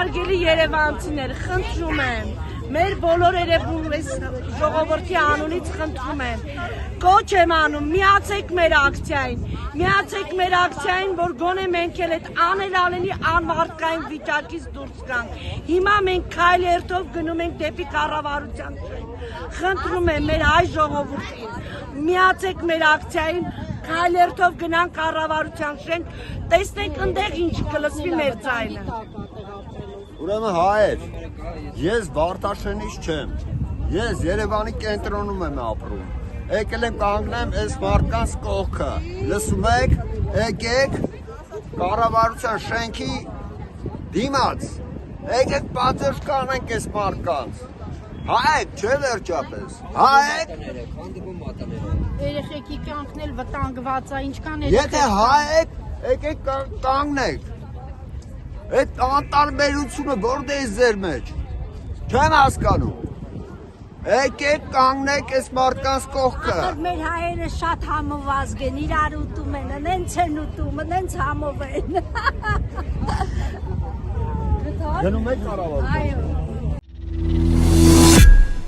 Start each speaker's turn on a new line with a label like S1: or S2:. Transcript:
S1: Հարգելի երևանցիներ, խնդրում եմ, մեր բոլոր երևում այս ժողովրդի անունից խնդրում եմ, կոչ եմ անում, միացեք մեր ակցիային, որ գոնե մենք էլ այդ անելանելի անմարդկային վիճակից դուրս գանք։ Հիմա մենք քայլ երթով գնում ենք դեպի կառավարության շենք։ Խնդրում եմ մեր հայ ժողովրդին, միացեք մեր ակցիային, քայլ երթով գնանք կառավարության շենք, տեսնենք ընդեղ ինչ կլսվի մեր ձայնը։
S2: Ուրեմն հայեր, ես Վարդաշենից չեմ, ես Երևանի կենտրոնում եմ ապրում, եկել եմ կանգնեմ այս մարդկանց կողքը, լսում եք, եկեք կառավարության շենքի դիմաց, եկեք պատժ կանենք այս մարդկանց, հայեք, չէ վերջապես, հայեք,
S3: երեխեքի կյանքն էլ վտանգված է, ինչքան
S2: եթե հայեք, եկեք կանգնեք, այդ անտարբերությունը որտե՞ղ է ձեր մեջ, չեմ հասկանում, եկեք կանգնեք այս մարդկանց կողքը։
S3: Մեր հայերը շատ համովազգ են, իրար ուտում են, նենց են ուտում, նենց համով են։
S2: Գնում եք կառավարություն։